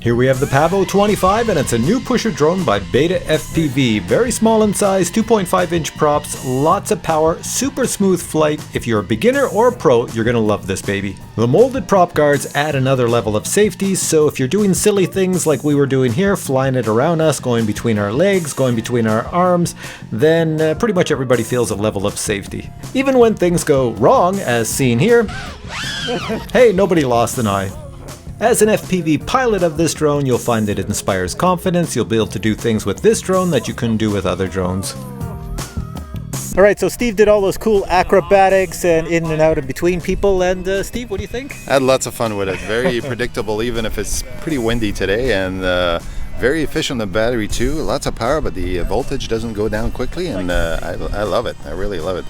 Here we have the PAVO 25, and it's a new pusher drone by BetaFPV. Very small in size, 2.5-inch props, lots of power, super smooth flight. If you're a beginner or a pro, you're gonna love this baby. The molded prop guards add another level of safety, so if you're doing silly things like we were doing here, flying it around us, going between our legs, going between our arms, then pretty much everybody feels a level of safety. Even when things go wrong, as seen here, hey, nobody lost an eye. As an FPV pilot of this drone, you'll find that it inspires confidence. You'll be able to do things with this drone that you couldn't do with other drones. All right, so Steve did all those cool acrobatics and in and out and between people. And Steve, what do you think? I had lots of fun with it. Very predictable, even if it's pretty windy today, and very efficient on the battery too. Lots of power, but the voltage doesn't go down quickly, and I love it. I really love it.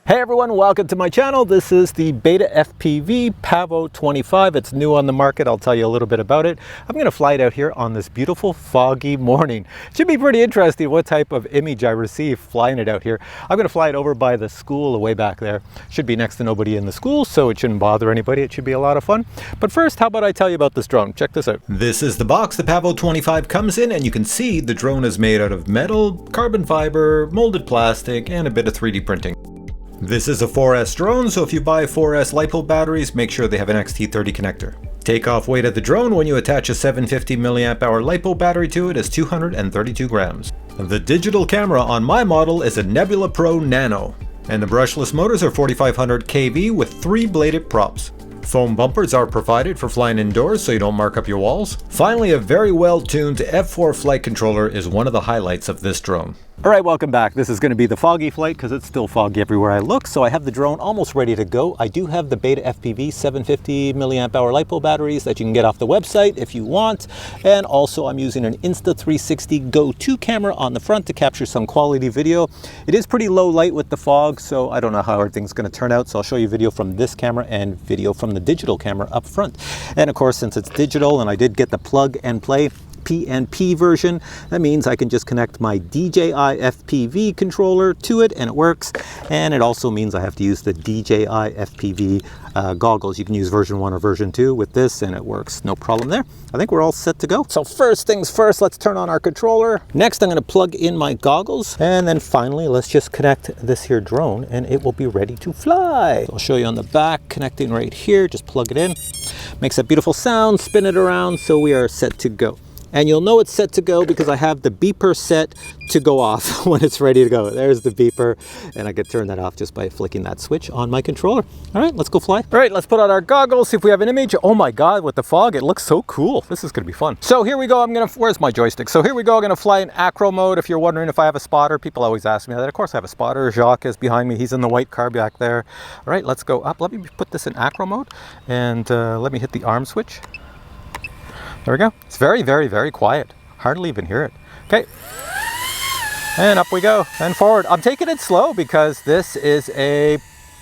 Hey everyone, welcome to my channel. This is the BetaFPV PAVO 25. It's new on the market. I'll tell you a little bit about it. I'm going to fly it out here on this beautiful foggy morning. It should be pretty interesting what type of image I receive flying it out here. I'm going to fly it over by the school way back there. Should be next to nobody in the school, so it shouldn't bother anybody. It should be a lot of fun. But first, how about I tell you about this drone? Check this out. This is the box the PAVO 25 comes in, and you can see the drone is made out of metal, carbon fiber, molded plastic, and a bit of 3D printing. This is a 4S drone, so if you buy 4S LiPo batteries, make sure they have an XT30 connector. Takeoff weight of the drone when you attach a 750 mAh LiPo battery to it is 232 grams. The digital camera on my model is a Nebula Pro Nano, and the brushless motors are 4500 kV with 3 bladed props. Foam bumpers are provided for flying indoors so you don't mark up your walls. Finally, a very well-tuned F4 flight controller is one of the highlights of this drone. All right, welcome back. This is going to be the foggy flight because it's still foggy everywhere I look. So I have the drone almost ready to go. I do have the BetaFPV 750 mAh LiPo batteries that you can get off the website if you want. And also I'm using an Insta360 Go 2 camera on the front to capture some quality video. It is pretty low light with the fog, so I don't know how everything's going to turn out. So I'll show you video from this camera and video from the digital camera up front. And of course, since it's digital and I did get the plug and play PNP version, that means I can just connect my DJI FPV controller to it and it works. And it also means I have to use the DJI FPV goggles. You can use version 1 or version 2 with this and it works, no problem there. I think we're all set to go. So first things first, let's turn on our controller. Next, I'm going to plug in my goggles, and then finally let's just connect this here drone and it will be ready to fly. So I'll show you on the back, connecting right here. Just plug it in, makes that beautiful sound, spin it around, so we are set to go. And you'll know it's set to go because I have the beeper set to go off when it's ready to go. There's the beeper, and I can turn that off just by flicking that switch on my controller. All right, let's go fly. All right, let's put on our goggles, see if we have an image. Oh my God, with the fog, it looks so cool. This is gonna be fun. So here we go, where's my joystick? So here we go, I'm gonna fly in acro mode. If you're wondering if I have a spotter, people always ask me that. Of course I have a spotter. Jacques is behind me, he's in the white car back there. All right, let's go up. Let me put this in acro mode, and let me hit the arm switch. There we go. It's very, very, very quiet. Hardly even hear it. Okay. And up we go and forward. I'm taking it slow because this is a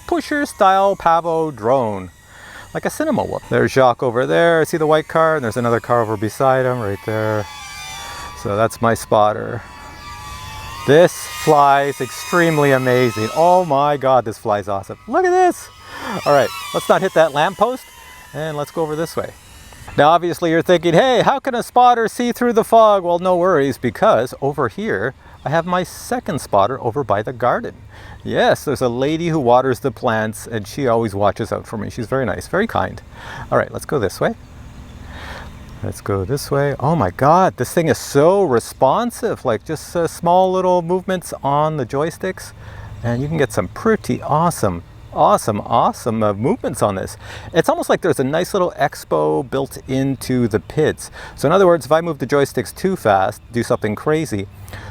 pusher style PAVO drone, like a Cinewhoop. There's Jacques over there. See the white car? And there's another car over beside him right there. So that's my spotter. This flies extremely amazing. Oh my God, this flies awesome. Look at this. All right, let's not hit that lamppost and let's go over this way. Now obviously you're thinking, hey, how can a spotter see through the fog? Well, no worries, because over here I have my second spotter over by the garden. Yes, there's a lady who waters the plants and she always watches out for me. She's very nice, very kind. All right, let's go this way. Let's go this way. Oh my God, this thing is so responsive, like just small little movements on the joysticks, and you can get some pretty awesome movements on this. It's almost like there's a nice little expo built into the PIDs. So in other words, if I move the joysticks too fast, do something crazy,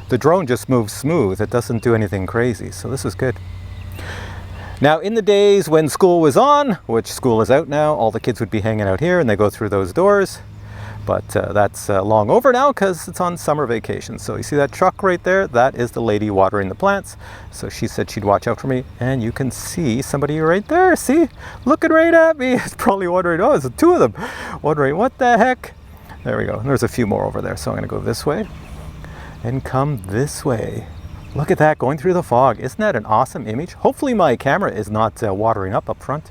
the drone just moves smooth. It doesn't do anything crazy. So this is good. Now in the days when school was on, which school is out now, all the kids would be hanging out here and they go through those doors. But that's long over now because it's on summer vacation. So you see that truck right there? That is the lady watering the plants. So she said she'd watch out for me. And you can see somebody right there. See? Looking right at me. It's probably wondering, oh, there's 2 of them. Wondering, what the heck? There we go. And there's a few more over there. So I'm going to go this way and come this way. Look at that going through the fog. Isn't that an awesome image? Hopefully my camera is not watering up front.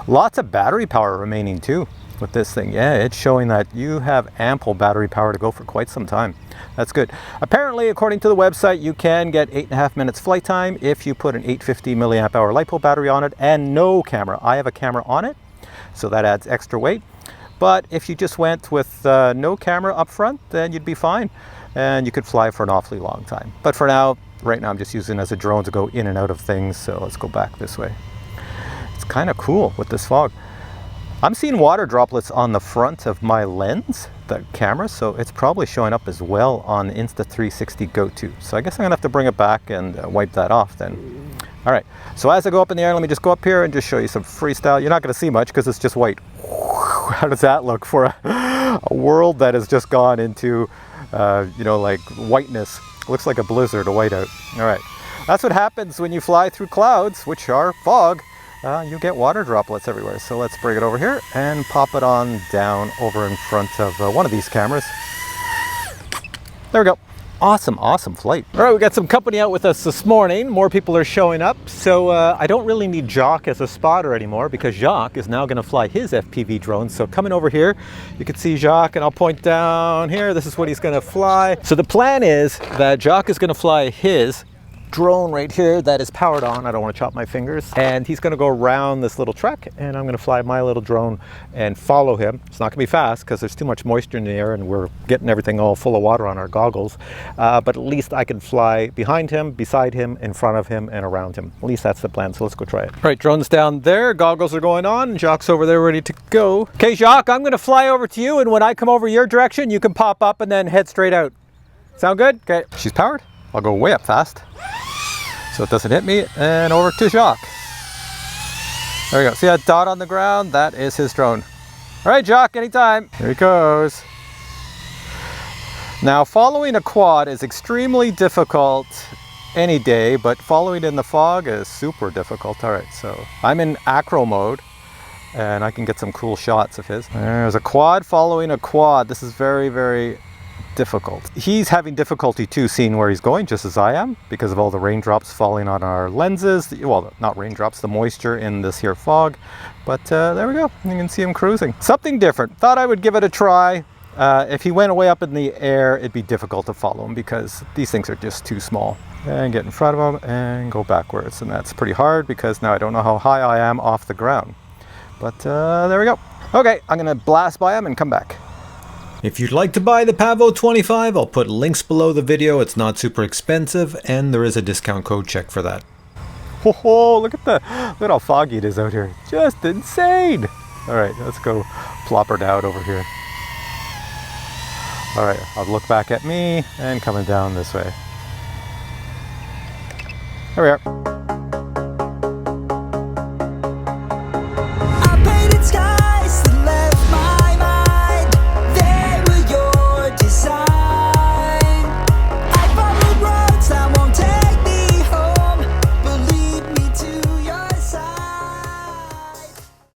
Lots of battery power remaining too with this thing. Yeah, it's showing that you have ample battery power to go for quite some time. That's good. Apparently, according to the website, you can get 8.5 minutes flight time if you put an 850 milliamp hour LiPo battery on it and no camera. I have a camera on it, so that adds extra weight. But if you just went with no camera up front, then you'd be fine. And you could fly for an awfully long time. But for now, right now I'm just using it as a drone to go in and out of things. So let's go back this way. It's kind of cool with this fog. I'm seeing water droplets on the front of my lens, the camera, so it's probably showing up as well on Insta360 Go 2. So I guess I'm gonna have to bring it back and wipe that off then. All right, so as I go up in the air, let me just go up here and just show you some freestyle. You're not gonna see much because it's just white. How does that look for a world that has just gone into, you know, like whiteness? Looks like a blizzard, a whiteout. All right, that's what happens when you fly through clouds, which are fog. You get water droplets everywhere. So let's bring it over here and pop it on down over in front of one of these cameras. There we go. Awesome, awesome flight. All right, we got some company out with us this morning. More people are showing up. So I don't really need Jacques as a spotter anymore because Jacques is now gonna fly his FPV drone. So coming over here, you can see Jacques and I'll point down here. This is what he's gonna fly. So the plan is that Jacques is gonna fly his drone right here that is powered on. I don't want to chop my fingers. And he's going to go around this little track and I'm going to fly my little drone and follow him. It's not going to be fast because there's too much moisture in the air and we're getting everything all full of water on our goggles. But at least I can fly behind him, beside him, in front of him, and around him. At least that's the plan. So let's go try it. All right, drone's down there. Goggles are going on. Jacques over there ready to go. Okay, Jacques, I'm going to fly over to you. And when I come over your direction, you can pop up and then head straight out. Sound good? Okay. She's powered. I'll go way up fast so it doesn't hit me, and over to Jacques. There we go. See that dot on the ground? That is his drone. All right, Jacques, anytime. Here he goes. Now, following a quad is extremely difficult any day, but following in the fog is super difficult. All right, so I'm in acro mode, and I can get some cool shots of his. There's a quad following a quad. This is very, very difficult. He's having difficulty too seeing where he's going, just as I am, because of all the raindrops falling on our lenses. Well, not raindrops, the moisture in this here fog. But there we go. You can see him cruising. Something different. Thought I would give it a try. If he went way up in the air, it'd be difficult to follow him because these things are just too small. And get in front of him and go backwards. And that's pretty hard because now I don't know how high I am off the ground. But there we go. Okay, I'm gonna blast by him and come back. If you'd like to buy the PAVO 25, I'll put links below the video. It's not super expensive, and there is a discount code check for that. Oh, look at how foggy it is out here. Just insane. All right, let's go plop her down over here. All right, I'll look back at me and coming down this way. There we are.